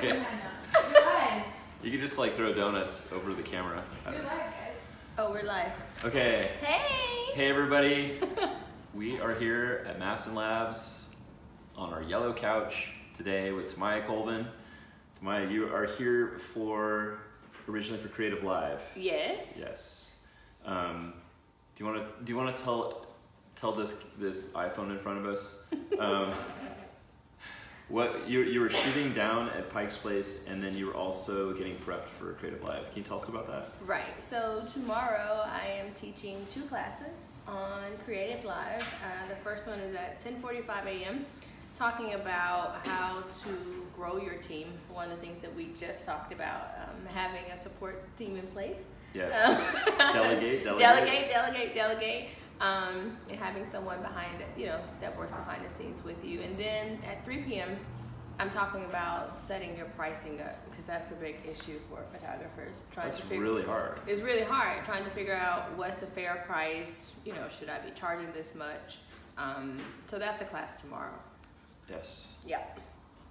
Okay. You can just like throw donuts over the camera. We're live, guys. Oh, we're live. Okay. Hey! Hey everybody. We are here at Mastin Labs on our yellow couch today with Tomayia Colvin. Tomayia, you are here originally for Creative Live. Yes. Yes. Do you want to tell this iPhone in front of us? What you were shooting down at Pike's Place, and then you were also getting prepped for Creative Live. Can you tell us about that? Right. So tomorrow I am teaching 2 classes on Creative Live. The first one is at 10:45 a.m. talking about how to grow your team. One of the things that we just talked about, having a support team in place. Yes. Delegate. And having someone behind, that works behind the scenes with you. And then at 3 p.m., I'm talking about setting your pricing up, because that's a big issue for photographers. Really hard. It's really hard trying to figure out what's a fair price. Should I be charging this much? So that's a class tomorrow. Yes. Yeah.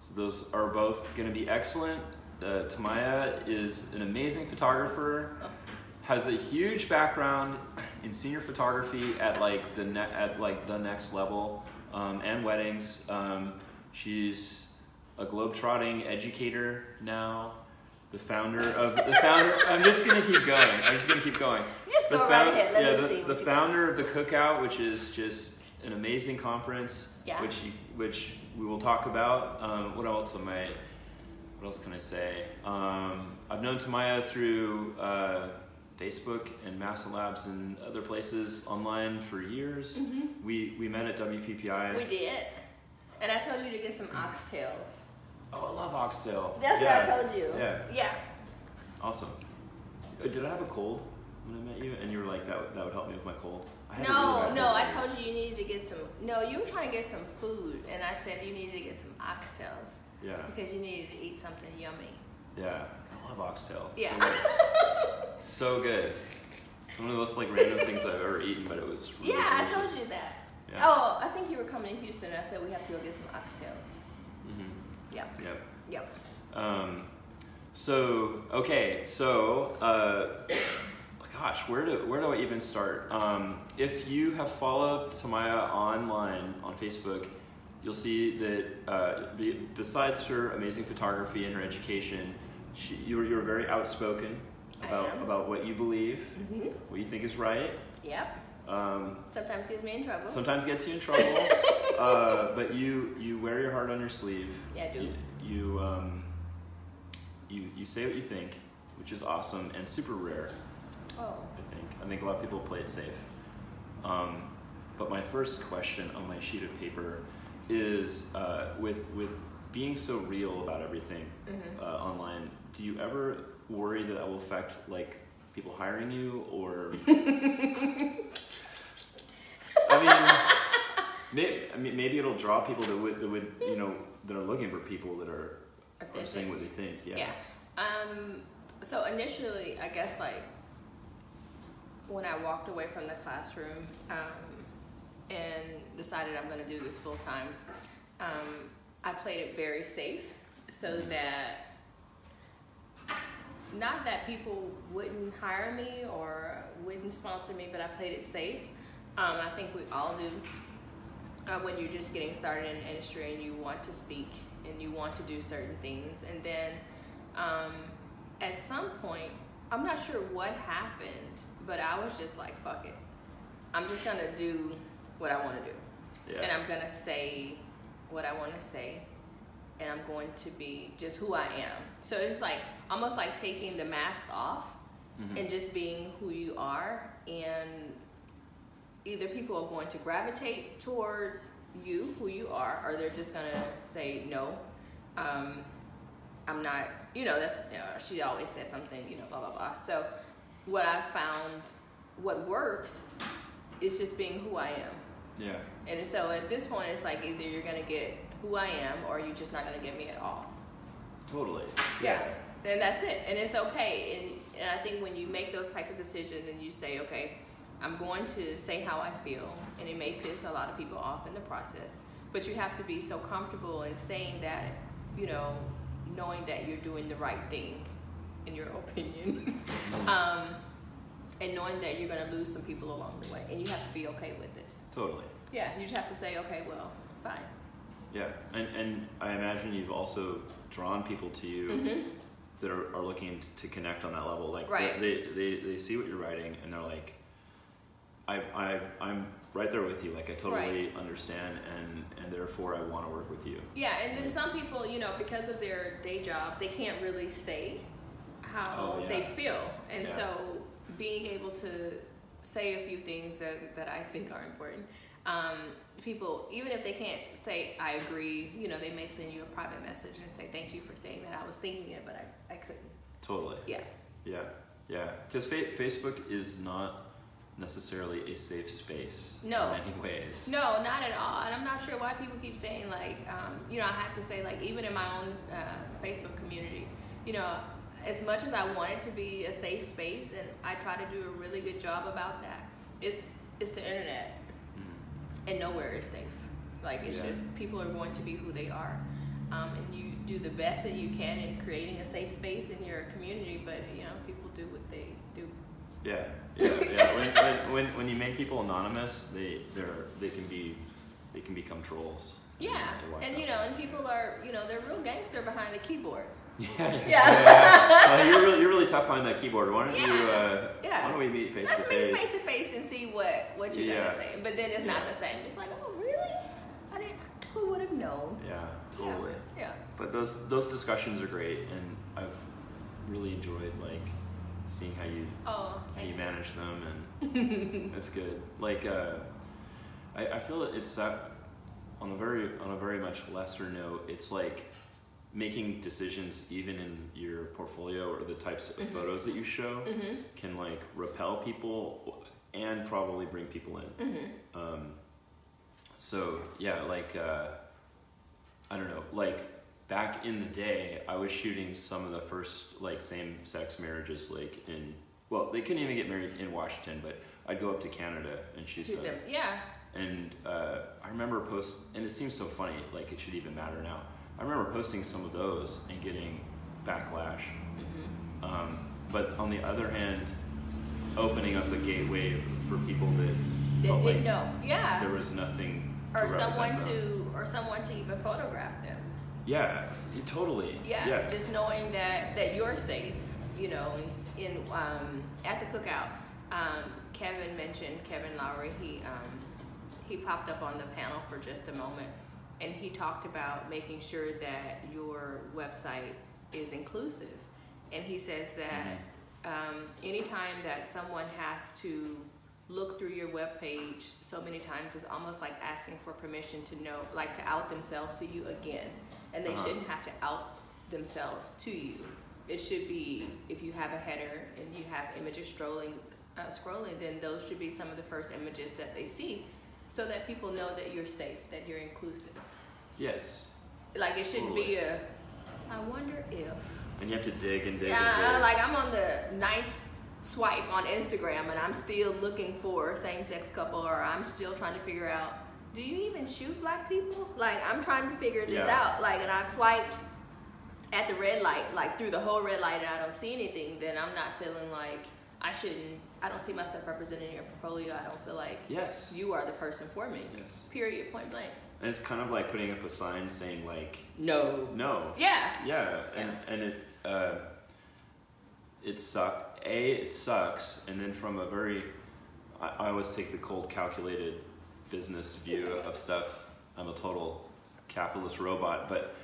So those are both going to be excellent. Tamiya is an amazing photographer. Has a huge background in senior photography at the next level, and weddings. She's a globetrotting educator now. I'm just gonna keep going. Just go right ahead. Let me see. The founder of the Cookout, which is just an amazing conference. Yeah. Which we will talk about. What else can I say? I've known Tomayia through Facebook and Mastin Labs and other places online for years. Mm-hmm. We met at WPPI. We did. And I told you to get some oxtails. Oh, I love oxtail. That's what I told you. Yeah. Awesome. Did I have a cold when I met you? And you were like, that would help me with my cold? No, I told you needed to get some, you were trying to get some food. And I said you needed to get some oxtails. Yeah. Because you needed to eat something yummy. Yeah. I love oxtail. Yeah. So good. It's one of the most random things I've ever eaten, but it was really delicious. I told you that. Yeah. Oh, I think you were coming to Houston. I said we have to go get some oxtails. Mm-hmm. Yep. Gosh, where do I even start? If you have followed Tomayia online on Facebook, you'll see that besides her amazing photography and her education, you're very outspoken about what you believe, what you think is right. Yep. Sometimes gets me in trouble. Sometimes gets you in trouble. But you wear your heart on your sleeve. Yeah, I do. You say what you think, which is awesome and super rare. Oh. I think a lot of people play it safe. But my first question on my sheet of paper is with being so real about everything online, do you ever worry that will affect people hiring you, or maybe it'll draw people that would that are looking for people that are saying what they think. Yeah. So initially, I guess when I walked away from the classroom and decided I'm going to do this full time, I played it very safe so that not that people wouldn't hire me or wouldn't sponsor me, but I played it safe. I think we all do when you're just getting started in the industry and you want to speak and you want to do certain things. And then at some point, I'm not sure what happened, but I was just like, fuck it. I'm just going to do what I want to do. Yeah. And I'm going to say what I want to say. And I'm going to be just who I am. So it's almost like taking the mask off and just being who you are. And either people are going to gravitate towards you, who you are, or they're just going to say, no, I'm not, she always says something, blah, blah, blah. So what I found, what works is just being who I am. Yeah. And so at this point, it's either you're going to get who I am, or you're just not going to get me at all. Totally. Yeah. And that's it. And it's okay. And I think when you make those type of decisions and you say, okay, I'm going to say how I feel, and it may piss a lot of people off in the process, but you have to be so comfortable in saying that, knowing that you're doing the right thing, in your opinion, and knowing that you're going to lose some people along the way, and you have to be okay with it. Totally. Yeah, you just have to say, okay, well, fine. Yeah, and I imagine you've also drawn people to you that are looking to connect on that level. Like they see what you're writing and they're like, I'm right there with you. Like I totally understand, and therefore I want to work with you. Yeah, and then some people, you know, because of their day jobs, they can't really say how they feel, and so being able to say a few things that I think are important. People, even if they can't say I agree, you know, they may send you a private message and say thank you for saying that. I was thinking it, but I couldn't. Totally. Yeah. Because Facebook is not necessarily a safe space. No. In many ways. No, not at all. And I'm not sure why people keep saying like, you know, I have to say like even in my own Facebook community, you know, as much as I want it to be a safe space, and I try to do a really good job about that, it's the internet. And nowhere is safe. Like it's just people are going to be who they are, and you do the best that you can in creating a safe space in your community. But you know, people do what they do. Yeah. When you make people anonymous, they can become trolls. Yeah, and you know, and people are, you know, they're real gangster behind the keyboard. Well, you're really tough behind that keyboard. Why don't why don't we meet face to face? Let's meet face to face and see what you're gonna say. But then it's not the same. It's like, oh really? Who would have known? Yeah, totally. Yeah. But those discussions are great, and I've really enjoyed like seeing how you manage them, and it's good. Like I feel it's on a very much lesser note. It's like making decisions even in your portfolio or the types of photos that you show can like repel people and probably bring people in. So yeah, like I don't know, like back in the day I was shooting some of the first like same-sex marriages, like they couldn't even get married in Washington, but I'd go up to Canada and shoot them. Yeah. And I remember and it seems so funny, like it should even matter now. I remember posting some of those and getting backlash. But on the other hand, opening up a gateway for people that felt didn't like know. Yeah. There was nothing or someone to even photograph them. Yeah, totally. Yeah. Just knowing that you're safe, you know, in at the Cookout. Kevin Lowry, he popped up on the panel for just a moment. And he talked about making sure that your website is inclusive. And he says that anytime that someone has to look through your webpage so many times, it's almost like asking for permission to know, like to out themselves to you again. And they shouldn't have to out themselves to you. It should be, if you have a header and you have images scrolling, then those should be some of the first images that they see, so that people know that you're safe, that you're inclusive. Yes. Like it shouldn't be I wonder if. And you have to dig and dig. Yeah, like I'm on the 9th swipe on Instagram and I'm still looking for same-sex couple, or I'm still trying to figure out, do you even shoot black people? Like I'm trying to figure this out. Like, and I've swiped at the red light, like through the whole red light, and I don't see anything, then I'm not feeling like I don't see myself represented in your portfolio. I don't feel like you are the person for me. Yes. Period, point blank. And it's kind of like putting up a sign saying like no. Yeah. And it sucks, and then from a very I always take the cold calculated business view of stuff. I'm a total capitalist robot, but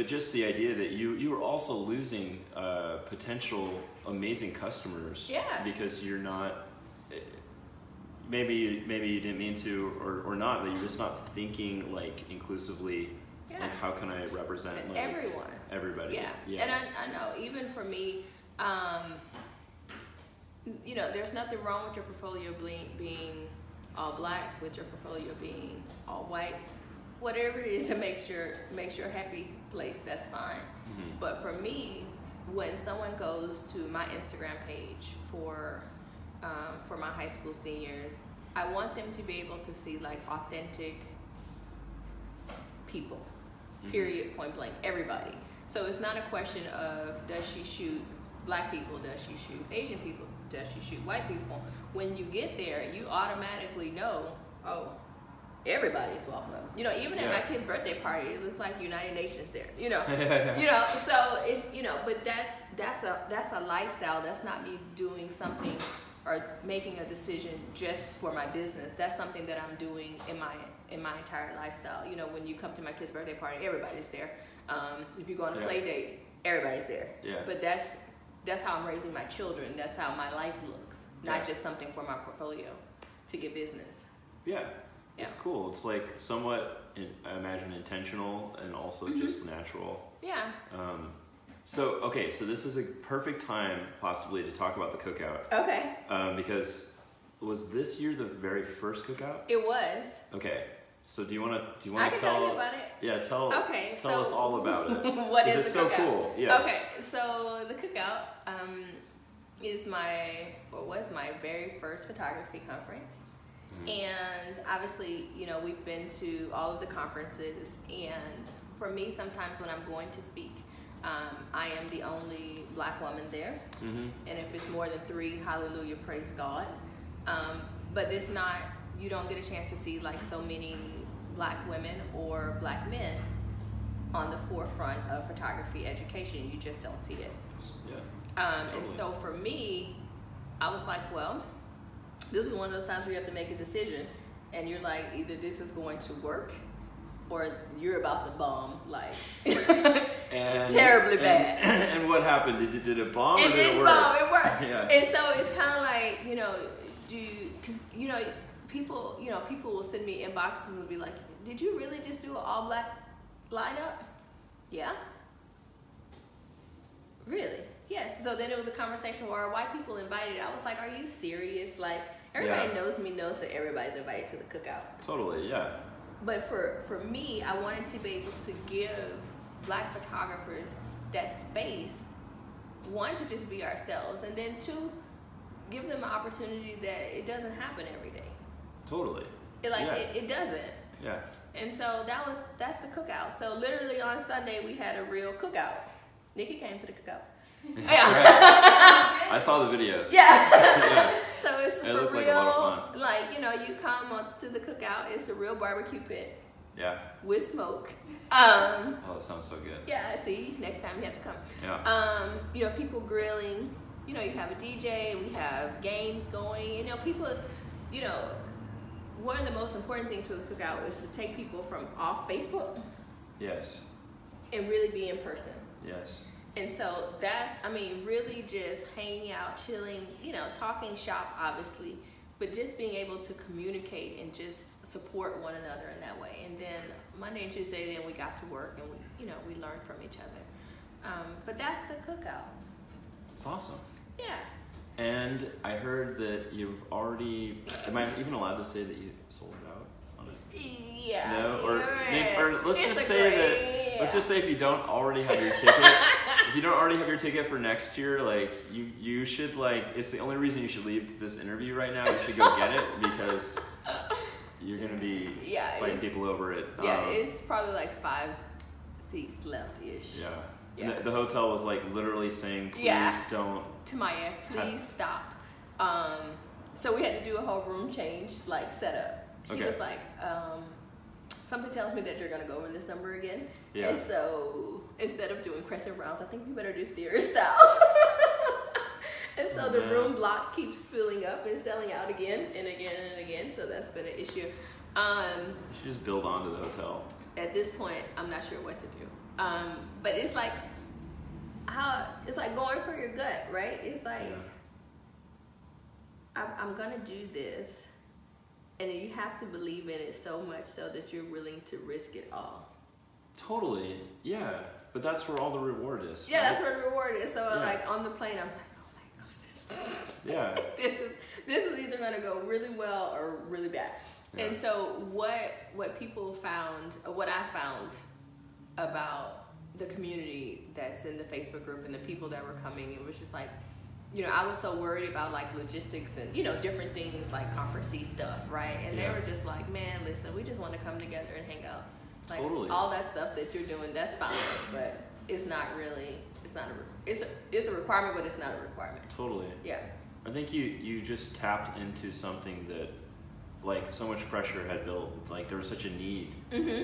just the idea that you are also losing potential amazing customers because you're not, maybe you didn't mean to or not, but you're just not thinking like inclusively. Like how can I represent like everybody? And I know even for me, you know, there's nothing wrong with your portfolio being all black, with your portfolio being all white. Whatever it is that makes your happy place, that's fine. But for me, when someone goes to my Instagram page for my high school seniors, I want them to be able to see like authentic people. Period, point blank, everybody. So it's not a question of does she shoot black people, does she shoot Asian people, does she shoot white people. When you get there, you automatically know, oh, everybody's welcome. You know, even at my kid's birthday party, it looks like United Nations there. You know, you know. So it's, you know, but that's a lifestyle. That's not me doing something or making a decision just for my business. That's something that I'm doing in my entire lifestyle. You know, when you come to my kid's birthday party, everybody's there. If you go on a play date, everybody's there. Yeah. But that's how I'm raising my children. That's how my life looks. Not just something for my portfolio to get business. Yeah. It's cool. It's like somewhat, I imagine, intentional and also just natural. Yeah. So this is a perfect time possibly to talk about the Cookout. Okay. Because was this year the very first Cookout? It was. Okay. So do you want to I can tell you about it. Yeah, tell us all about it. What is the Cookout? It's so cool. Yes. Okay. So the Cookout was my very first photography conference. And obviously, you know, we've been to all of the conferences, and for me, sometimes when I'm going to speak, I am the only black woman there. And if it's more than 3, hallelujah, praise God. But it's not, you don't get a chance to see like so many black women or black men on the forefront of photography education. You just don't see it. Totally. And so for me, I was like, well, this is one of those times where you have to make a decision, and you're like, either this is going to work or you're about to bomb, like terribly bad. And what happened? Did it bomb? It didn't bomb. It worked. Yeah. And so it's kind of like, you know, because you know, people will send me inboxes and be like, did you really just do an all black lineup? Yeah. Really? Yes. So then it was a conversation where white people invited. I was like, are you serious? Like, everybody knows that everybody's invited to the Cookout. Totally, yeah. But for me, I wanted to be able to give black photographers that space, one, to just be ourselves, and then 2, give them an opportunity that it doesn't happen every day. Totally. It doesn't. Yeah. And so that's the Cookout. So literally on Sunday, we had a real Cookout. Nikki came to the Cookout. Yeah. I saw the videos. Yeah. So it's it for looked real. Like a lot of fun. Like, you know, you come to the Cookout. It's a real barbecue pit. Yeah. With smoke. Oh, that sounds so good. Yeah. See, next time you have to come. Yeah. You know, people grilling. You know, you have a DJ. We have games going. You know, people. You know, one of the most important things for the Cookout is to take people from off Facebook. Yes. And really be in person. Yes. And so really just hanging out, chilling, you know, talking shop, obviously, but just being able to communicate and just support one another in that way. And then Monday and Tuesday, then we got to work and we learned from each other. But that's the Cookout. It's awesome. Yeah. And I heard that you've already, am I even allowed to say that you sold out on it? Yeah. No? Or let's it's just say that, let's just say if you don't already have your ticket, if you don't already have your ticket for next year, like, you should, like, it's the only reason you should leave this interview right now. You should go get it, because you're going to be fighting people over it. Yeah, it's probably like 5 seats left-ish. Yeah. Yeah. The hotel was, like, literally saying, please don't. Tomayia, please stop. So we had to do a whole room change, like, setup. She was like, something tells me that you're going to go over this number again. Yeah. And so instead of doing crescent rounds, I think you better do theater style. And so the room block keeps filling up and selling out again and again and again. So that's been an issue. You should just build onto the hotel. At this point, I'm not sure what to do. But it's like going for your gut, right? It's like, I'm going to do this. And you have to believe in it so much so that you're willing to risk it all. Totally. Yeah. But that's where all the reward is. Yeah, right? That's where the reward is. So like on the plane, I'm like, oh my goodness. Yeah. This is either going to go really well or really bad. Yeah. And so what people found, what I found about the community that's in the Facebook group and the people that were coming, it was just like, you know, I was so worried about like logistics and, you know, different things like conference-y stuff, right? And they were just like, man, listen, we just want to come together and hang out. Like, all that stuff that you're doing, that's fine, but is not really. It's a requirement, but it's not a requirement. Totally. Yeah. I think you just tapped into something that, like, so much pressure had built. Like, there was such a need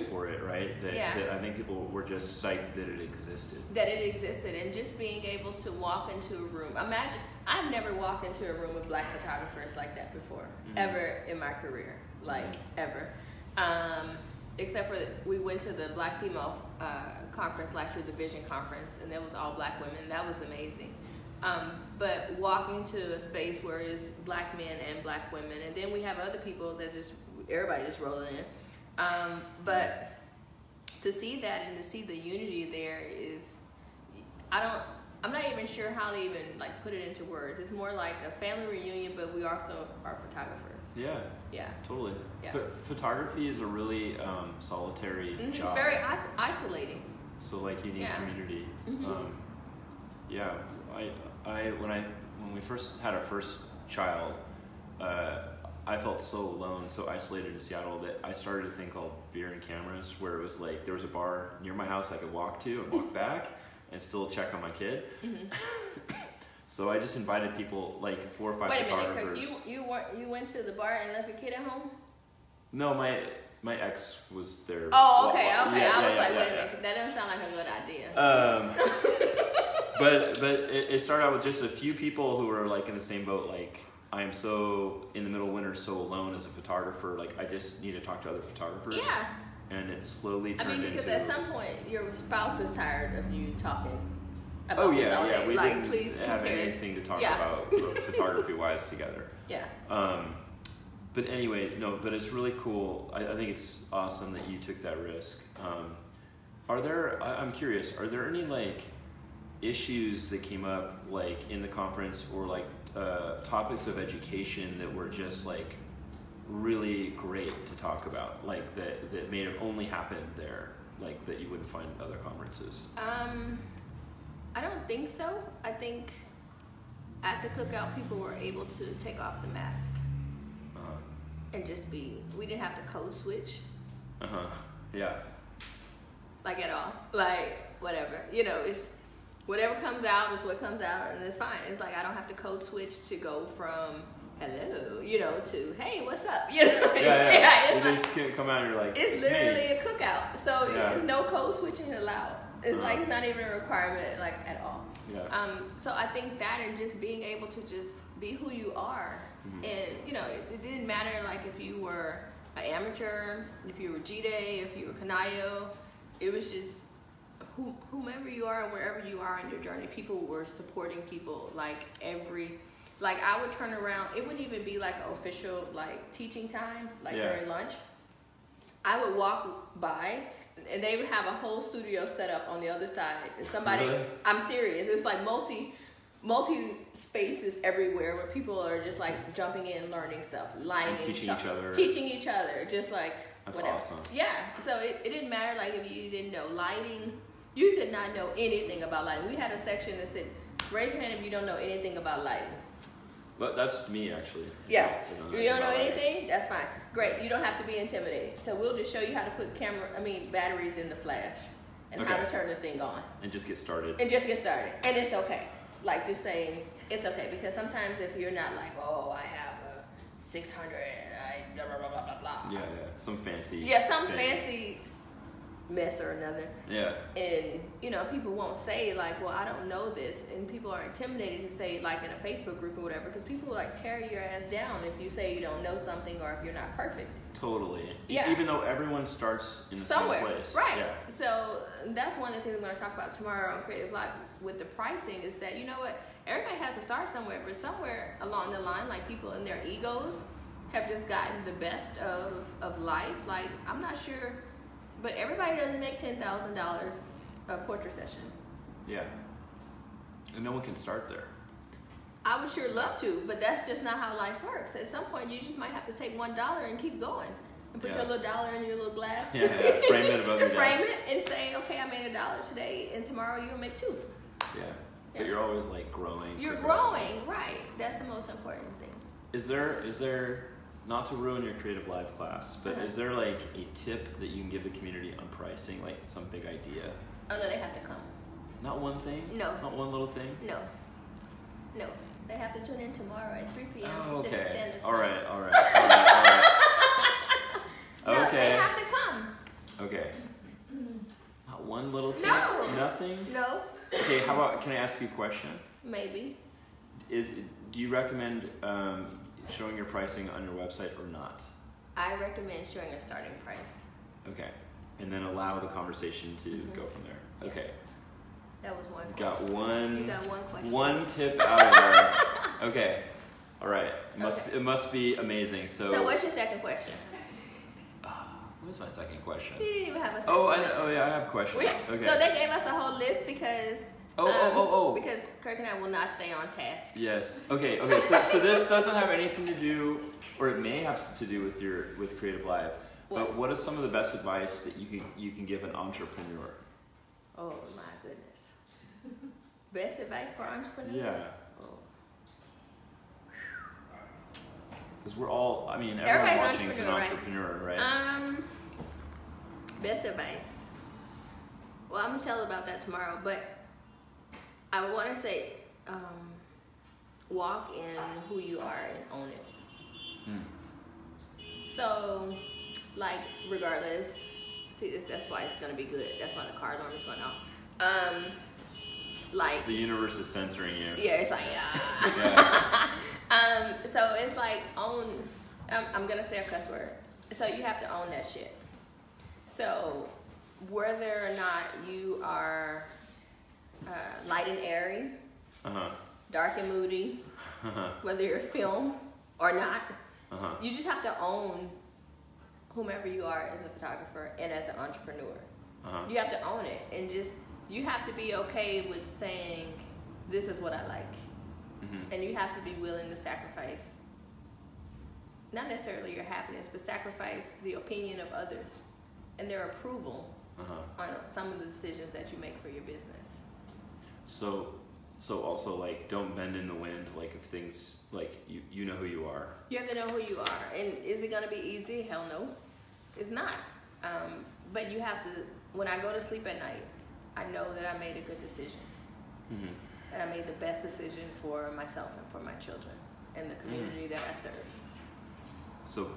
for it, right? That I think people were just psyched that it existed. And just being able to walk into a room. Imagine, I've never walked into a room with black photographers like that before, ever in my career, ever. Except for we went to the Black Female conference last year, the Vision Conference, and there was all black women. That was amazing. But walking to a space where it's black men and black women, and then we have other people that everybody just rolling in. But to see that and to see the unity there is, I'm not even sure how to even like put it into words. It's more like a family reunion, but we also are photographers. Yeah. Yeah. Totally. Yeah. Photography is a really solitary job. It's very isolating. So like you need community. Yeah. When we first had our first child, I felt so alone, so isolated in Seattle that I started a thing called Beer and Cameras, where it was like there was a bar near my house I could walk to and walk back and still check on my kid. So I just invited people, like 4 or 5 photographers. Wait a minute, you went to the bar and left your kid at home? No, my ex was there. Oh, okay. I was like, wait a minute, that doesn't sound like a good idea. But it started out with just a few people who were like in the same boat. Like, I am so in the middle of winter, so alone as a photographer. Like, I just need to talk to other photographers. Yeah. And it slowly turned into. Because at some point your spouse is tired of you talking. Oh yeah. We like, didn't please, have anything to talk about photography-wise together. Yeah. But anyway, no. But it's really cool. I think it's awesome that you took that risk. I'm curious. Are there any like issues that came up like in the conference, or like topics of education that were just like really great to talk about, like that may have only happened there, like that you wouldn't find at other conferences? I don't think so. I think at the Cookout people were able to take off the mask and just be. We didn't have to code switch. Yeah. Like at all. Like whatever. It's whatever comes out is what comes out, and it's fine. It's like I don't have to code switch to go from hello, to hey, what's up? You It's just can't come out and you're like, it's literally a cookout. So there's no code switching allowed. It's like it's not even a requirement like at all. Yeah. So I think that, and just being able to just be who you are, and it didn't matter like if you were an amateur, if you were G-Day, if you were Canayo, it was just whomever you are, wherever you are in your journey, people were supporting people like I would turn around, it wouldn't even be like an official like teaching time, like during lunch. I would walk by and they would have a whole studio set up on the other side. And somebody, really? I'm serious, it was like multi spaces everywhere where people are just like jumping in, learning stuff, lighting, and teaching each other, just like that's whatever. Awesome. Yeah, so it didn't matter like if you didn't know lighting. You could not know anything about lighting. We had a section that said, raise your hand if you don't know anything about lighting. But that's me, actually. Yeah. You don't know anything? That's fine. Great. You don't have to be intimidated. So we'll just show you how to put batteries in the flash and how to turn the thing on. And just get started. And it's okay. Like just saying, it's okay. Because sometimes if you're not like, oh, I have a 600 and I blah, blah, blah, blah, blah. Yeah. Some fancy. Yeah, some fancy mess or another. Yeah. And people won't say like, well, I don't know this, and people are intimidated to say like in a Facebook group or whatever, because people like tear your ass down if you say you don't know something or if you're not perfect. Totally. Yeah. Even though everyone starts in the somewhere, same place. Right. Yeah. So that's one of the things we're going to talk about tomorrow on Creative Life with the pricing, is that everybody has to start somewhere, but somewhere along the line, like people in their egos have just gotten the best of life. Like I'm not sure. But everybody doesn't make $10,000 a portrait session. Yeah. And no one can start there. I would sure love to, but that's just not how life works. At some point, you just might have to take $1 and keep going. And put your little dollar in your little glass. Yeah. Frame it above your desk. Frame it and say, okay, I made $1 today, and tomorrow you'll make $2. Yeah. But you're always like growing. You're growing, right. That's the most important thing. Is there not to ruin your Creative Live class, but is there like a tip that you can give the community on pricing, like some big idea? Oh no, they have to come. Not one thing? No. Not one little thing? No. No. They have to tune in tomorrow at 3 p.m. Oh, Pacific okay. Standard Time. All right. No, Okay. they have to come. Okay. Not one little thing? No. Nothing? No. Okay, how about, can I ask you a question? Maybe. Do you recommend showing your pricing on your website or not? I recommend showing a starting price. Okay. And then allow the conversation to go from there. Yeah. Okay. That was one Got question. one. You got one question. One tip out of there. Okay. All right. Okay. It must be amazing. So what's your second question? What is my second question? You didn't even have a second Oh, question. Oh, yeah, I have questions. Well, yeah. Okay. So they gave us a whole list because because Kirk and I will not stay on task. Yes. Okay. So this doesn't have anything to do, or it may have to do with Creative Live. But what is some of the best advice that you can give an entrepreneur? Oh my goodness. Best advice for entrepreneurs? Yeah. Oh. Because we're all, I mean, everyone Everybody's watching is an entrepreneur, right? Best advice. Well, I'm gonna tell about that tomorrow, but I would want to say, walk in who you are and own it. So, like, regardless, see, that's why it's gonna be good. That's why the car alarm is going off. Like the universe is censoring you. Yeah, it's like so it's like own. I'm gonna say a cuss word. So you have to own that shit. So whether or not you are light and airy, dark and moody, whether you're film or not, you just have to own whomever you are as a photographer and as an entrepreneur. You have to own it, and just you have to be okay with saying, this is what I like. And you have to be willing to sacrifice, not necessarily your happiness, but sacrifice the opinion of others and their approval on some of the decisions that you make for your business. So also, like, don't bend in the wind. Like, if things, like, you know who you are. You have to know who you are. And is it going to be easy? Hell no. It's not. But you have to, when I go to sleep at night, I know that I made a good decision. And I made the best decision for myself and for my children and the community that I serve. So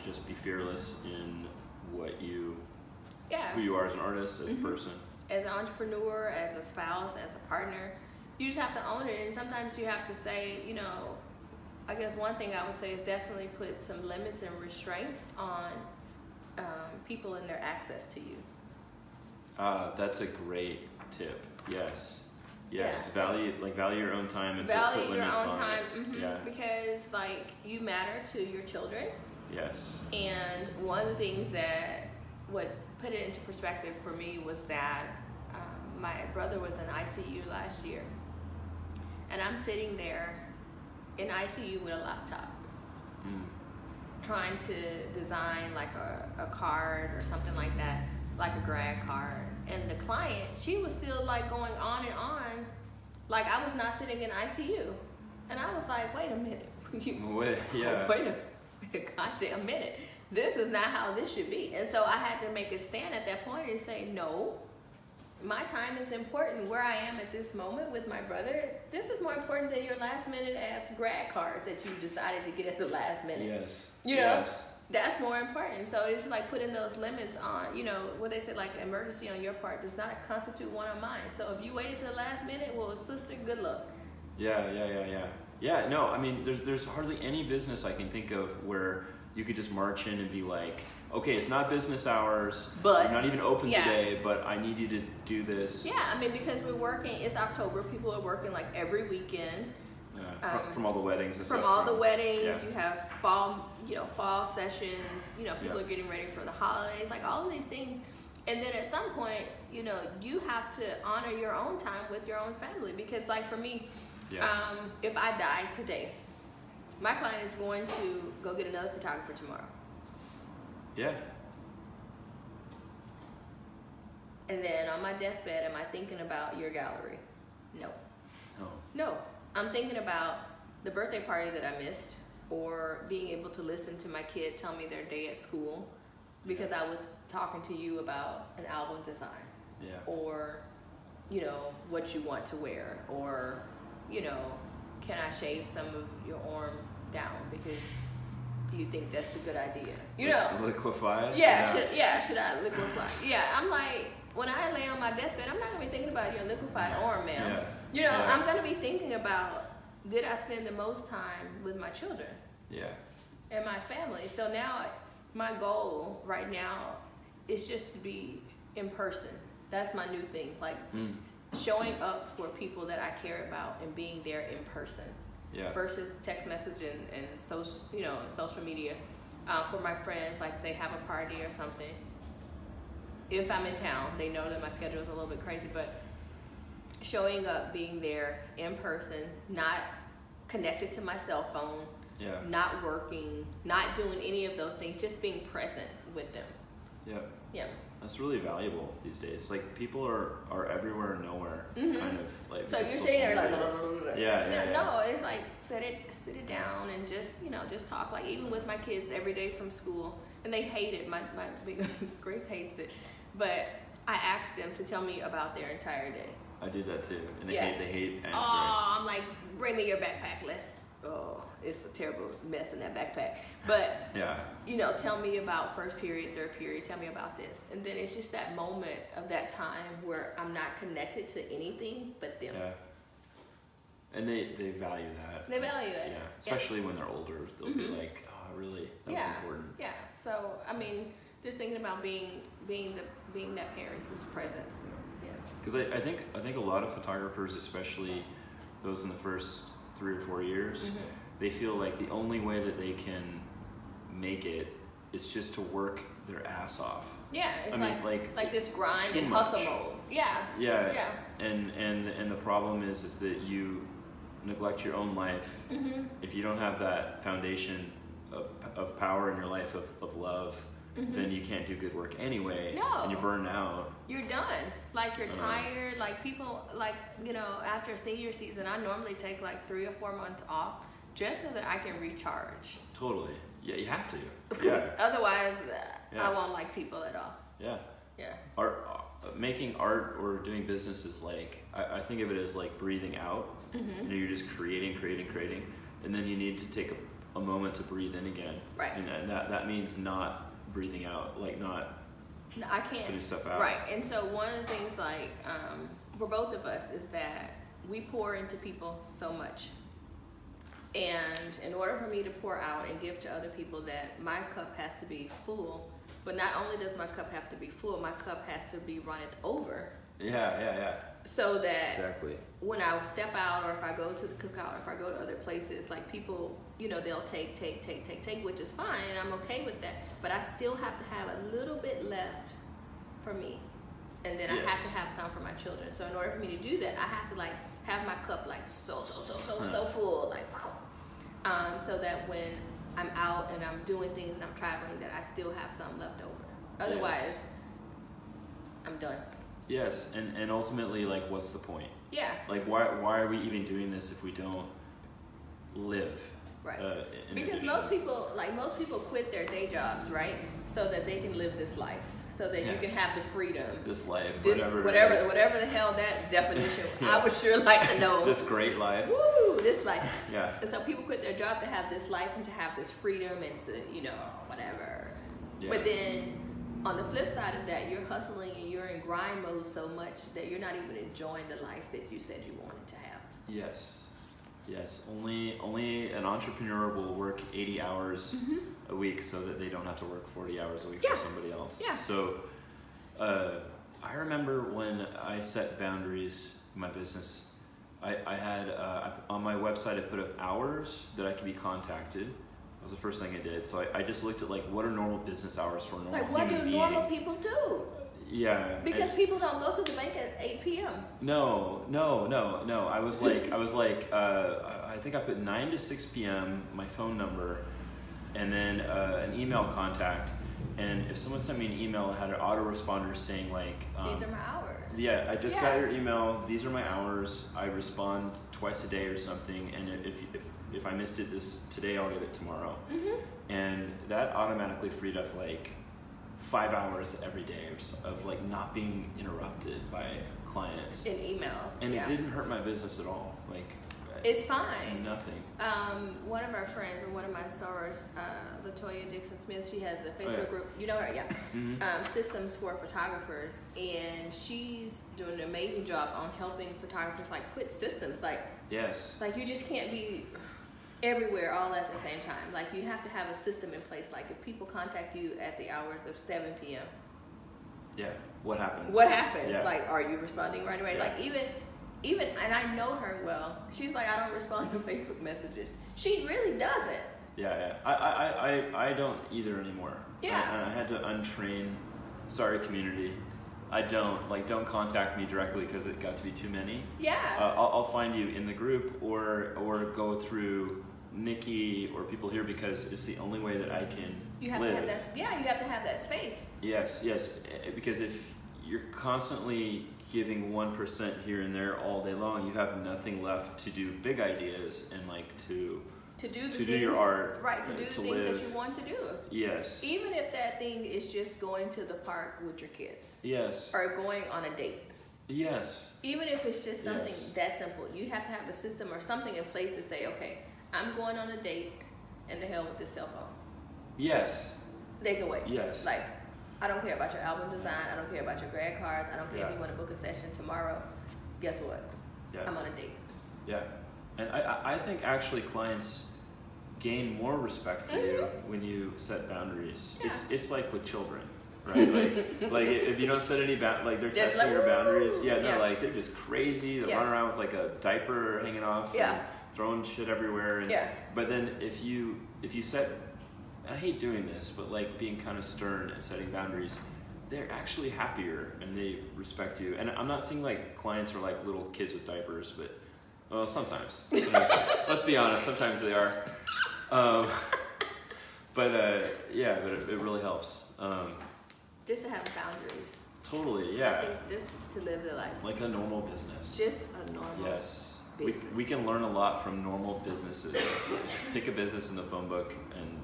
just be fearless in what who Yeah. you are as an artist, as a person. As an entrepreneur, as a spouse, as a partner, you just have to own it. And sometimes you have to say, you know, I guess one thing I would say is definitely put some limits and restraints on people and their access to you. That's a great tip. Yes. Yeah. Value your own time and Value put your limits own on time, it. Yeah. because like you matter to your children. Yes. And one of the things that what put it into perspective for me was that my brother was in ICU last year, and I'm sitting there in ICU with a laptop, trying to design like a card or something like that, like a grad card. And the client, she was still like going on and on, like I was not sitting in ICU. And I was like, wait a minute. Wait a goddamn minute. This is not how this should be. And so I had to make a stand at that point and say, no, my time is important. Where I am at this moment with my brother, this is more important than your last minute ass grad card that you decided to get at the last minute. Yes. You know? That's more important. So it's just like putting those limits on, you know, what they said, like emergency on your part does not constitute one on mine. So if you waited to the last minute, well, sister, good luck. Yeah, no, I mean, there's hardly any business I can think of where you could just march in and be like, okay, it's not business hours, but you're not even open today, but I need you to do this. Yeah, I mean, because we're working, it's October, people are working like every weekend. From all the weddings and stuff. From all the weddings, you have fall sessions, people are getting ready for the holidays, like all of these things. And then at some point, you have to honor your own time with your own family. Because like for me, if I die today, my client is going to go get another photographer tomorrow. Yeah. And then on my deathbed, am I thinking about your gallery? No. I'm thinking about the birthday party that I missed, or being able to listen to my kid tell me their day at school because I was talking to you about an album design. Yeah. Or you know, what you want to wear, or, you know, can I shave some of your arm down because you think that's a good idea? You know, liquefy. Should I liquefy? Yeah, I'm like, when I lay on my deathbed, I'm not gonna be thinking about your liquefied arm, ma'am. Yeah. You know, I'm gonna be thinking about, did I spend the most time with my children? Yeah. And my family. So now, my goal right now is just to be in person. That's my new thing. Like showing up for people that I care about and being there in person. Yeah. Versus text message and social, you know, social media. For my friends, like they have a party or something. If I'm in town, they know that my schedule is a little bit crazy, but showing up, being there in person, not connected to my cell phone, not working, not doing any of those things, just being present with them. Yeah. Yeah. That's really valuable these days. Like people are everywhere and nowhere, kind of like. So you're sitting there like. No, it's like sit it down and just, you know, just talk. Like even with my kids every day from school, and they hate it. My big Grace hates it, but I ask them to tell me about their entire day. I do that too, and they hate answering. Oh, I'm like, bring me your backpack. It's a terrible mess in that backpack. But you know, tell me about first period, third period. Tell me about this, and then it's just that moment of that time where I'm not connected to anything but them. Yeah. And they value that. They value it. Yeah, especially when they're older, they'll be like, "Oh, really? That was important." Yeah. So I mean, just thinking about being that parent who's present. Yeah. Because I think a lot of photographers, especially those in the first 3 or 4 years, they feel like the only way that they can make it is just to work their ass off. Yeah, it's like this grind and much. hustle mode. Yeah. And the problem is that you neglect your own life. If you don't have that foundation of power in your life, of love, then you can't do good work anyway. No. And you burn out. You're done. Like you're tired. Like people, like, you know, after senior season, I normally take like 3 or 4 months off just so that I can recharge. Totally. Yeah, you have to. Because otherwise, I won't like people at all. Yeah. Yeah. Making art or doing business is like, I think of it as like breathing out. You know, you're just creating, and then you need to take a moment to breathe in again. Right. And that means not breathing out, like not I can't putting stuff out. Right. And so one of the things, like for both of us, is that we pour into people so much, and in order for me to pour out and give to other people, that my cup has to be full. But not only does my cup have to be full, my cup has to be runneth over. Yeah. So that exactly. When I step out, or if I go to the Cookout, or if I go to other places, like people, you know, they'll take, which is fine, and I'm okay with that. But I still have to have a little bit left for me, and then I have to have some for my children. So in order for me to do that, I have to like have my cup like so full, like, so that when I'm out and I'm doing things and I'm traveling, that I still have some left over. Otherwise, I'm done. Yes, and ultimately, like, what's the point? Yeah. Like, why are we even doing this if we don't live? Right. Because most people quit their day jobs, right, so that they can live this life, so that you can have the freedom. This life, whatever the hell that definition. I would sure like to know. This great life. Woo, this life. Yeah. And so people quit their job to have this life and to have this freedom and to, you know, whatever. Yeah. But then on the flip side of that, you're hustling and you're in grind mode so much that you're not even enjoying the life that you said you wanted to have. Yes. Only an entrepreneur will work 80 hours a week so that they don't have to work 40 hours a week for somebody else. Yeah. So I remember when I set boundaries in my business, I had on my website I put up hours that I could be contacted. That was the first thing I did. So I just looked at like, what are normal business hours for a normal human being? What do normal people do? Yeah. Because people don't go to the bank at 8 p.m. No. I was like, I think I put 9 to 6 p.m. my phone number, and then an email contact. And if someone sent me an email, it had an autoresponder saying like, these are my hours. Yeah, I just got your email. These are my hours. I respond twice a day or something. And if I missed it today, I'll get it tomorrow. And that automatically freed up like 5 hours every day of like not being interrupted by clients in emails. And it didn't hurt my business at all. Like, it's fine. Nothing. One of our friends, or one of my sorors, Latoya Dixon-Smith, she has a Facebook group. You know her, yeah. Mm-hmm. Systems for Photographers, and she's doing an amazing job on helping photographers like put systems. Like, yes. Like, you just can't be everywhere all at the same time. Like, you have to have a system in place. Like, if people contact you at the hours of 7 p.m. Yeah. What happens? What happens? Yeah. Like, are you responding right away? Yeah. Like, even, and I know her well. She's like, I don't respond to Facebook messages. She really doesn't. Yeah. I don't either anymore. Yeah. I had to untrain. Sorry, community. I don't contact me directly because it got to be too many. Yeah. I'll find you in the group or go through Nikki or people here because it's the only way that I can live. To have that. Yeah, you have to have that space. Yes. Because if you're constantly giving 1% here and there all day long, you have nothing left to do big ideas and like to do your art, right? To do the things that you want to do. Yes. Even if that thing is just going to the park with your kids. Yes. Or going on a date. Yes. Even if it's just something that simple, you have to have a system or something in place to say, okay, I'm going on a date, and the hell with this cell phone. Yes. They can wait. Yes. Like, I don't care about your album design. I don't care about your grad cards. I don't care if you want to book a session tomorrow. Guess what? Yeah. I'm on a date. Yeah. And I think actually clients gain more respect for you when you set boundaries. Yeah. It's like with children, right? like if you don't set any they're testing your boundaries. Yeah, they're just crazy. They run around with like a diaper hanging off. Yeah. And throwing shit everywhere. And, but then if you set, I hate doing this, but like being kind of stern and setting boundaries, they're actually happier and they respect you. And I'm not saying like clients are like little kids with diapers, but well, sometimes let's be honest, sometimes they are. But it really helps. Just to have boundaries. Totally, yeah. I think just to live the life. Like a normal business. Just a normal business. We can learn a lot from normal businesses. Pick a business in the phone book and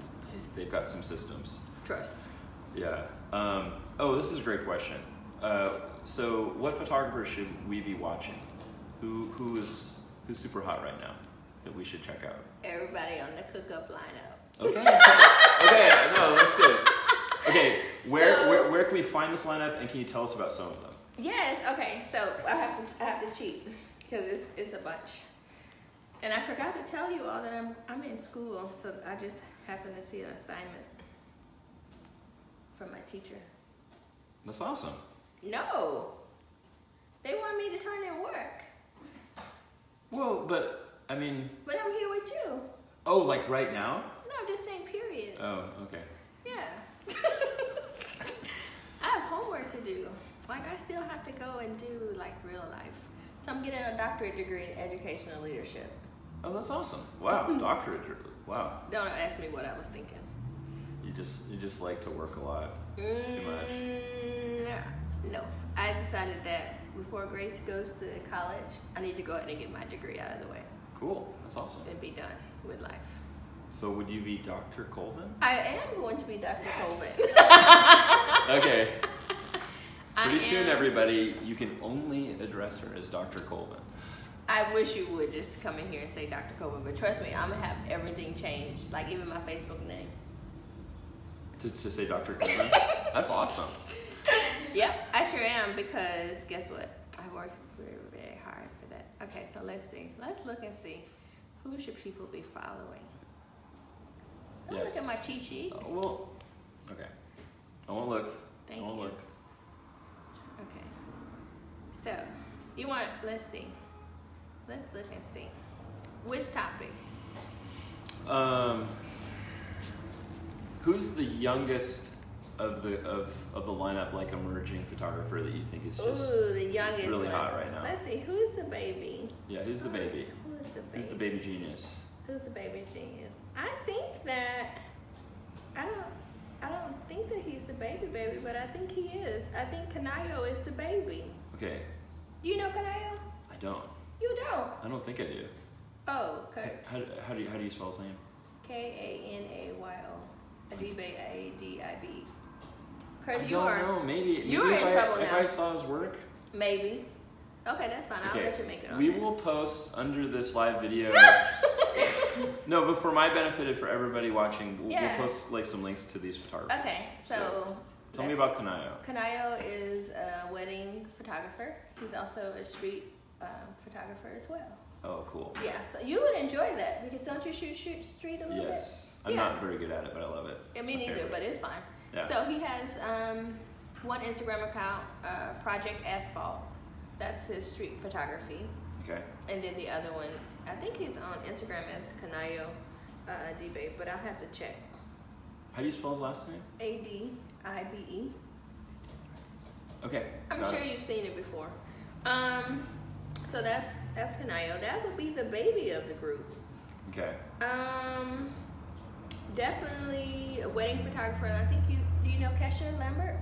they've got some systems. Trust. Yeah. This is a great question. So what photographer should we be watching? Who's super hot right now that we should check out? Everybody on the Cookout lineup. Okay. Okay, no, that's good. Okay, where can we find this lineup, and can you tell us about some of them? Yes. Okay. So I have to cheat because it's a bunch, and I forgot to tell you all that I'm in school, so I just happened to see an assignment from my teacher. That's awesome. No, they want me to turn in work. Well, but I mean. But I'm here with you. Oh, like right now? No, just saying period. Oh, okay. Yeah. I have homework to do. Like, I still have to go and do, like, real life. So I'm getting a doctorate degree in educational leadership. Oh, that's awesome. Wow, doctorate. Wow. Don't ask me what I was thinking. You just like to work a lot. Too much. No. I decided that before Grace goes to college, I need to go ahead and get my degree out of the way. Cool. That's awesome. And be done with life. So would you be Dr. Colvin? I am going to be Dr. Colvin. Okay. Pretty soon, everybody, you can only address her as Dr. Colvin. I wish you would just come in here and say Dr. Colvin, but trust me, I'm going to have everything changed, like even my Facebook name. To say Dr. Colvin? That's awesome. Yep, I sure am, because guess what? I worked very, very hard for that. Okay, so let's see. Let's look and see. Who should people be following? Yes. Look at my cheat sheet. Oh, well, okay. I won't look. Thank I won't you. look. Okay. So, you want, let's see. Let's look and see. Which topic? Who's the youngest of the lineup, like emerging photographer that you think is just the youngest really one. hot right now? Let's see. Who's the baby? Yeah, who's the baby? Who's the baby? Who's the baby genius? Who's the baby genius? I think that I don't think that he's the baby, but I think he is. I think Kanayo is the baby. Okay. Do you know Kanayo? I don't. You don't? I don't think I do. Oh, okay. How do you spell his name? Kanayo. Adibe, Adibe. Because I don't know. Maybe you're in trouble now. If I saw his work. Maybe. Okay, that's fine. I'll let you make it on We there. will post under this live video. No, but for my benefit and for everybody watching, we'll post like some links to these photographers. Okay, so tell me about Kanayo. Kanayo is a wedding photographer. He's also a street photographer as well. Oh, cool. Yeah, so you would enjoy that because don't you shoot street a little bit? Yes. I'm not very good at it, but I love it. Yeah, me neither, but it's fine. Yeah. So he has one Instagram account, Project Asphalt. That's his street photography. Okay. And then the other one, I think he's on Instagram as Kanayo Dibe, but I'll have to check. How do you spell his last name? Adibe. Okay. I'm sure you've seen it before. So that's Kanayo. That would be the baby of the group. Okay. Definitely a wedding photographer. And I think do you know Kesha Lambert?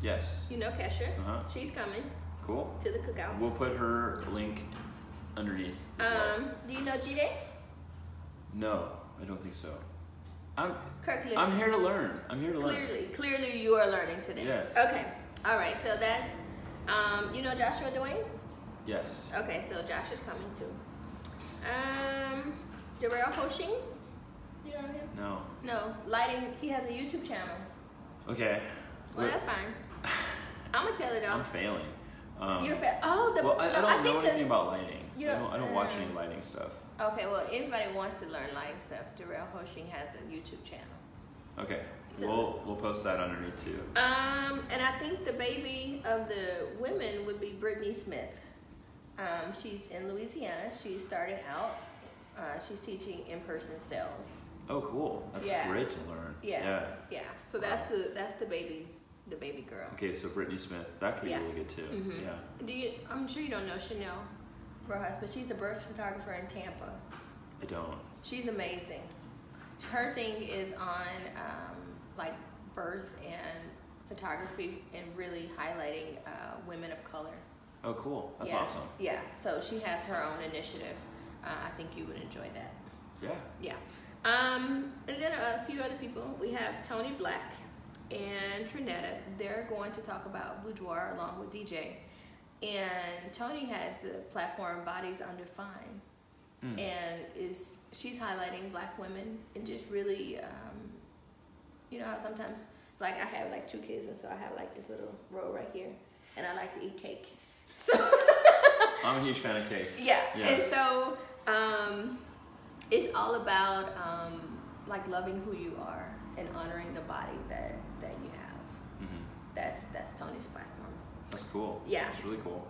Yes. You know Kesha? Uh-huh. She's coming. Cool. To the Cookout. We'll put her link underneath. Do you know Jide? No, I don't think so. Kirk, listen. I'm here to learn. Clearly you are learning today. Yes. Okay. All right. So that's you know Joshua Dwayne? Yes. Okay, so Josh is coming too. Darrell Hoshing? You know him? No. Lighting. He has a YouTube channel. Okay. Well, that's fine. I'm gonna tell it all. I'm failing. You're well, I don't know anything about lighting, so I don't watch any lighting stuff. Okay, well, anybody wants to learn lighting stuff, Darrell Hoshing has a YouTube channel. Okay, so, we'll post that underneath too. And I think the baby of the women would be Brittany Smith. She's in Louisiana. She's starting out. She's teaching in-person sales. Oh, cool! That's great to learn. Yeah. So that's the baby. The baby girl. Okay, so Brittany Smith, that could be really good too. Mm-hmm. Yeah. I'm sure you don't know Chanel Rojas, but she's the birth photographer in Tampa. I don't. She's amazing. Her thing is on like birth and photography and really highlighting women of color. Oh, cool. That's awesome. Yeah. So she has her own initiative. I think you would enjoy that. Yeah. And then a few other people. We have Tony Black and Trinetta. They're going to talk about boudoir along with DJ. And Tony has the platform Bodies Under Fine. And she's highlighting black women and just really, you know how sometimes, like I have like 2 kids and so I have like this little row right here and I like to eat cake. So I'm a huge fan of cake. Yeah. Yes. And so it's all about like loving who you are and honoring the body that you have. That's Tony's platform. That's cool. Yeah. That's really cool.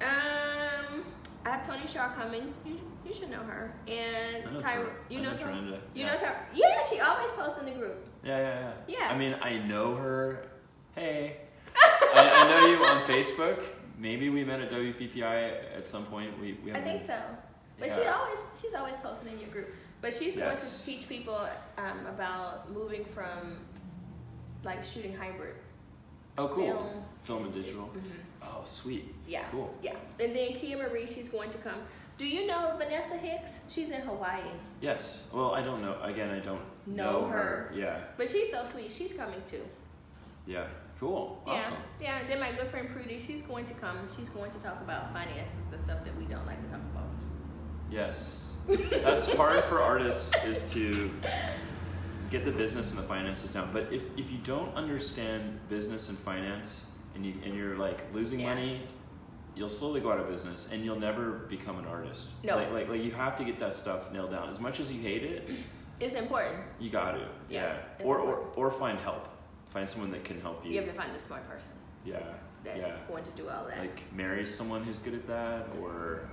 I have Tony Shaw coming. You should know her. And Tyra. You know Tyra? You know Tyra? Yeah, she always posts in the group. Yeah. Yeah. I mean, I know her. Hey. I know you on Facebook. Maybe we met at WPPI at some point. We I think so. But she's always posting in your group. But she's going to teach people about moving from like shooting hybrid. Oh, cool. Film and digital. Oh, sweet. Yeah. Cool. Yeah. And then Kia Marie, she's going to come. Do you know Vanessa Hicks? She's in Hawaii. Yes. Well, I don't know. Again, I don't know her. Yeah. But she's so sweet. She's coming too. Yeah. Cool. Awesome. Yeah. And then my good friend Prudy, she's going to come. She's going to talk about finances, the stuff that we don't like to talk about. Yes. That's hard for artists is to get the business and the finances down. But if you don't understand business and finance and you're like losing money, you'll slowly go out of business and you'll never become an artist. No. Like you have to get that stuff nailed down. As much as you hate it, it's important. You got to. Yeah. Or find help. Find someone that can help you. You have to find a smart person. Yeah. That's going to do all that. Like marry someone who's good at that, or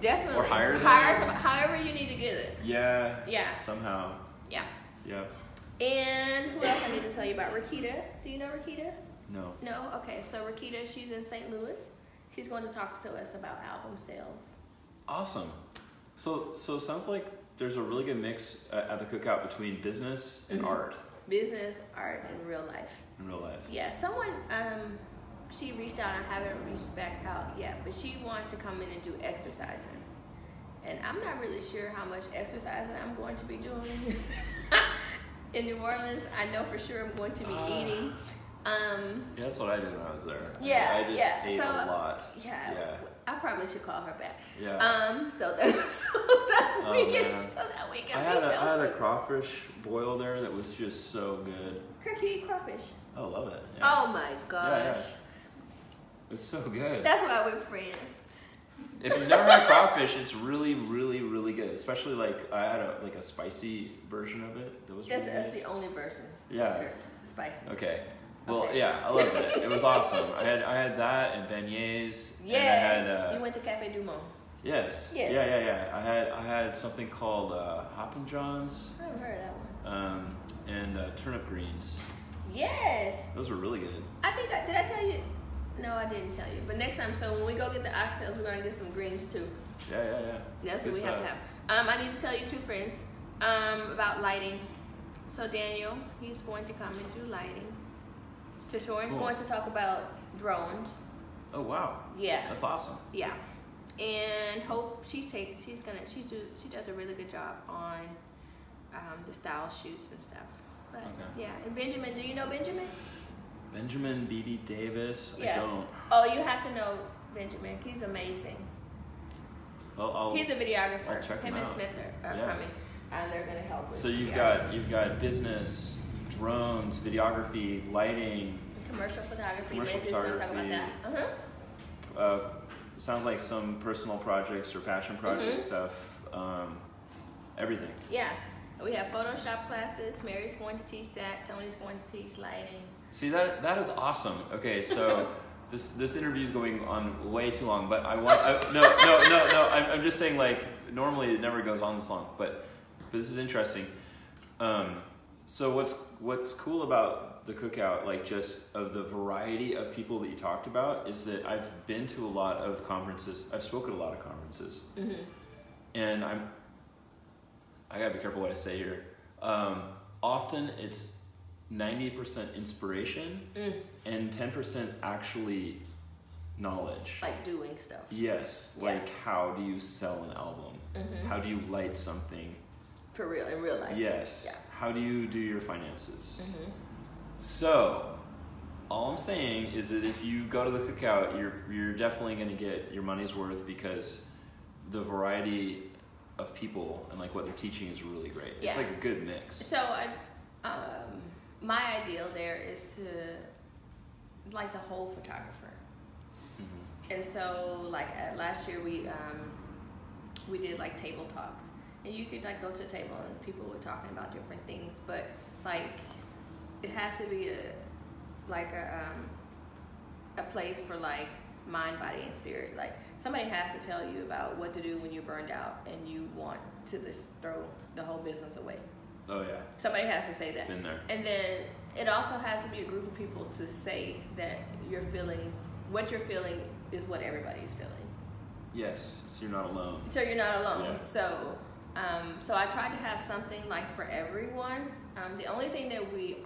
definitely, or hire someone, however you need to get it. Yeah. Somehow. Yeah. Yep. And who else I need to tell you about? Rakita. Do you know Rakita? No. No. Okay. So Rakita, she's in St. Louis. She's going to talk to us about album sales. Awesome. So sounds like there's a really good mix at the Cookout between business and art. Business, art, and real life. Yeah. Someone, she reached out. I haven't reached back out yet, but she wants to come in and do exercising. And I'm not really sure how much exercising I'm going to be doing in New Orleans. I know for sure I'm going to be eating. Yeah, that's what I did when I was there. Yeah, I just ate a lot. Yeah, Yeah. I probably should call her back. Yeah. So that we can I had a crawfish boil there that was just so good. Kirk, you eat crawfish? Oh, love it. Yeah. Oh my gosh. Yeah. It's so good. That's why we're friends. If you've never had crawfish, it's really, really, really good. Especially like I had a spicy version of it. That's the only version. Yeah. Spicy. Okay. Well, Okay. yeah, I loved it. It was awesome. I had that and beignets. Yes. And I had, you went to Cafe Du Monde. Yes. Yes. Yeah. I had something called Hoppin' Johns. I haven't heard of that one. And turnip greens. Yes. Those were really good. I think did I tell you? No, I didn't tell you. But next time, so when we go get the oxtails, we're gonna get some greens too. Yeah. That's what we have to have. I need to tell you two friends about lighting. So Daniel, he's going to come and do lighting. Tashoran's going to talk about drones. Oh wow. Yeah. That's awesome. Yeah. And Hope, she does a really good job on the style shoots and stuff. But Okay. yeah. And Benjamin, do you know Benjamin? Benjamin B.D. Davis. Yeah. I don't. Oh, you have to know Benjamin. He's amazing. Well, He's a videographer. I'll check him and out. Smith are coming, and they're gonna help. With So you've videography. got business, drones, videography, lighting. Commercial photography. Commercial Lindsay's gonna talk about photography. that. Sounds like some personal projects or passion project stuff. Everything. Yeah. We have Photoshop classes. Mary's going to teach that. Tony's going to teach lighting. See, that is awesome. Okay, so this interview is going on way too long, but no. I'm just saying, like, normally it never goes on this long, but this is interesting. So what's cool about the Cookout, like, just of the variety of people that you talked about, is that I've been to a lot of conferences. I've spoken at a lot of conferences, and I gotta be careful what I say here. Often it's 90% inspiration and 10% actually knowledge. Like doing stuff. Yes, like how do you sell an album? How do you light something? For real, in real life. Yes. Yeah. How do you do your finances? So, all I'm saying is that if you go to the Cookout, you're definitely going to get your money's worth, because the variety of people and like what they're teaching is really great. It's like a good mix. So, my ideal there is to like the whole photographer. And so, like last year we did like table talks, and you could like go to a table and people were talking about different things, but like it has to be a place for like mind, body, and spirit. Like somebody has to tell you about what to do when you're burned out and you want to just throw the whole business away. Oh yeah. Somebody has to say that. Been there. And then it also has to be a group of people to say that your feelings, what you're feeling, is what everybody's feeling. Yes. So you're not alone. So you're not alone. Yeah. So I tried to have something like for everyone. The only thing that we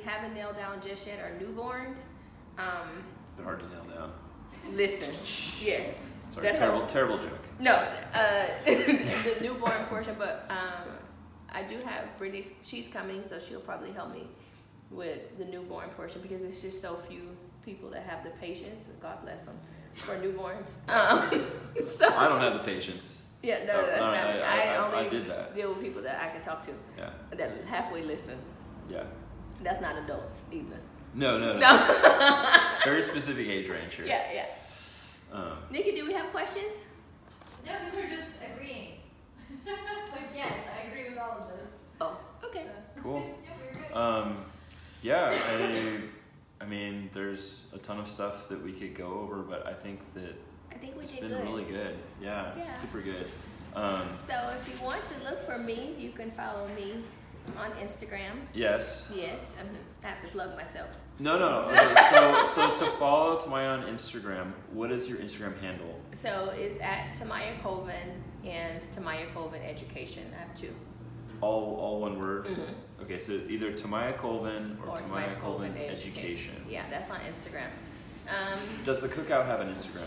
haven't nailed down just yet are newborns. They're hard to nail down. Listen, yes. Sorry, terrible joke. No, the newborn portion, but I do have Brittany. She's coming, so she'll probably help me with the newborn portion, because it's just so few people that have the patience. God bless them for newborns. So I don't have the patience. Yeah, no, that's not. I only did that. deal with people that I can talk to. Yeah. That halfway listen. Yeah. That's not adults either. No. Very specific age range here. Yeah. Nikki, do we have questions? No, we were just agreeing. Yes, I agree with all of this. Oh, okay. Cool. Yeah, we're good. Yeah, I mean, there's a ton of stuff that we could go over, but I think that It's been really good. Yeah, super good. So if you want to look for me, you can follow me on Instagram. Yes. Yes, I have to plug myself. No. Okay, so to follow Tomayia on Instagram, what is your Instagram handle? So it's at Tomayia Colvin and Tomayia Colvin Education. I have two. All one word? Okay, so either Tomayia Colvin or Tomayia Colvin Education. Yeah, that's on Instagram. Does the Cookout have an Instagram?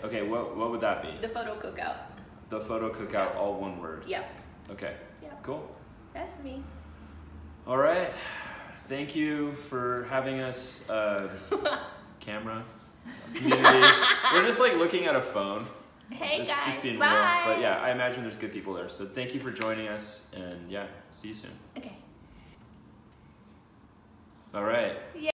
Okay, what would that be? The Photo Cookout. The Photo Cookout, all one word? Yep. Okay, Yep. cool. That's me. All right. thank you for having us. Camera community. We're just like looking at a phone. Hey just, guys, just being bye. real. But yeah, I imagine there's good people there. So thank you for joining us, and yeah, see you soon. Okay. All right. Yeah.